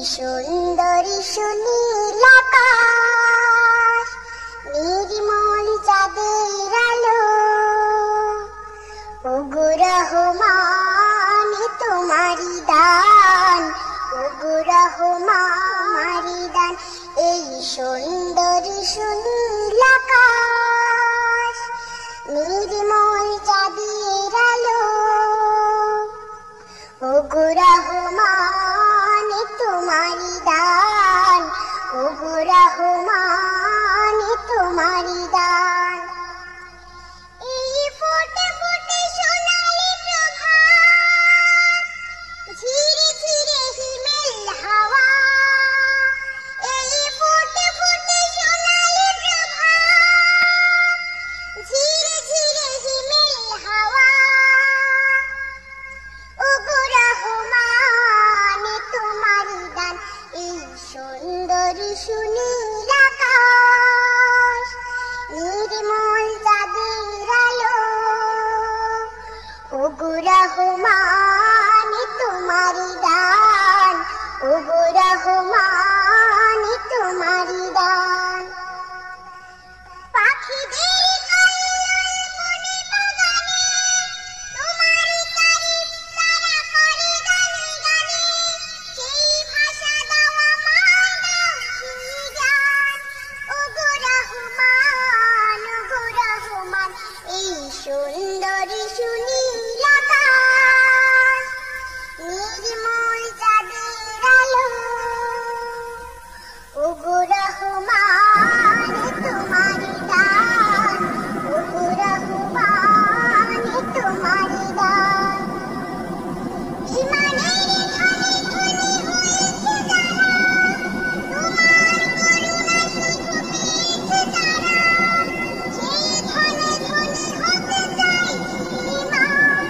সুন্দরী সুনীল আকাশ, নির্মল চাঁদের আলো, ওগো রহমান তোমারি দান, ওগো রহমারি দান। এই সুন্দরী সুনীল আকাশ, নির্মল চাঁদের আলো, ওগো রহমান তোমারি দান, ওগো রহমান তোমারি দান। এই ফোটে ফোটে সোনালি প্রভাত, ঝিরে ঝিরে হিমেল হাওয়া। এই ফোটে ফোটে সোনালি প্রভাত, ঝিরে ঝিরে হিমেল হাওয়া। ওগো রহমান তোমারি দান, এই সুন্দরী সুনীল আকাশ, নির্মল চাঁদের আলো, ওগো রহমান তোমারি দান, ওগো রহমান তোমারি দান। পাখিদের কল্লোল বনে বাগানে, তোমারি তারিফ তারা করে গানে গানে। সেই ভাষা দাও আমায়, দাও সেই জ্ঞান, ওগো রহমান, ওগো রহমান। এই সুন্দরী সুনীল আকাশ, নির্মল চাঁদের আলো, ওগো রহমান তোমারি দান, ওগো রহমান তোমারি দান। ইমানের ধনে ধনে হয়েছে যারা, তোমার করুণা শুধু পেয়েছে তারা। সেই ধনে ধনে হতে চাই ইমান,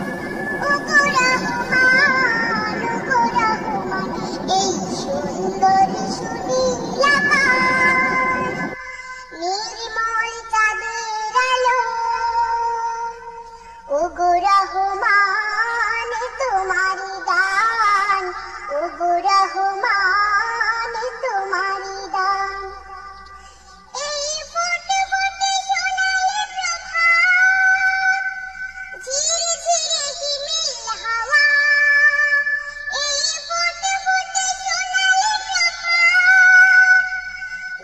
ওগো রহমান, ওগো রহমান। এই সুন্দরী সুনীল আকাশ, নির্মল চাঁদের আলো, ওগো রহমান তোমারি দান, ওগো রহমান তোমারি দান। এই ফোটে ফোটে সোনালি প্রভাত, ঝিরে ঝিরে হিমেল হাওয়া। এই ফোটে ফোটে সোনালি প্রভাত,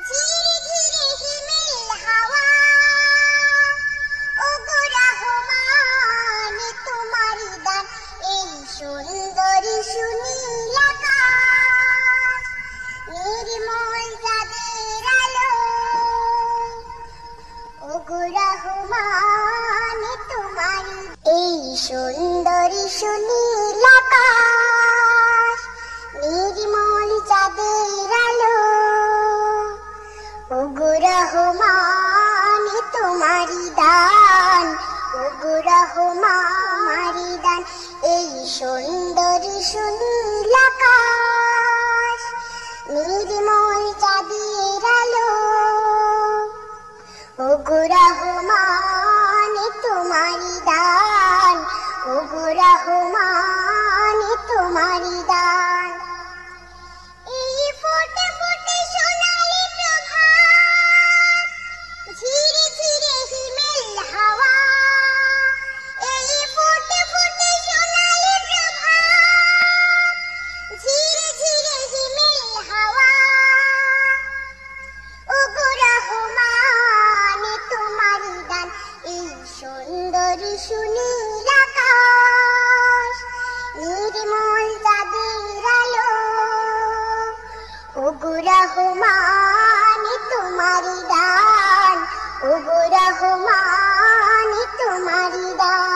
ঝিরে ঝিরে হিমেল হাওয়া। ওগো রহমান তোমারি দান, এই সুন্দরী সুনীল আকাশ, নির্মল চাঁদের আলো, ওগো রহমান তোমারি। এই সুন্দরী সুনীল আকাশ, নির্মল চাঁদের আলো, ওগো রহমান তোমারি দান, ওগো রহমারি দান। এই সুন্দরী সুনীল আকাশ, নির্মল চাঁদের আলো, ওগো রহমান তোমারি দান, ওগো রহমান তোমারি দান। এই ফোটে ফোটে সোনালি প্রভাত, ঝিরে ঝিরে হিমেল হাওয়া। এই ফোটে ফোটে সোনালি প্রভাত, ঝিরে ঝিরে হিমেল হাওয়া। ওগো রহমান তোমারি দান, এই সুন্দরী সুনীল আকাশ, নির্মল চাঁদের আলো, ওগো রহমান তোমারি দান, ওগো রহমান তোমারি দান।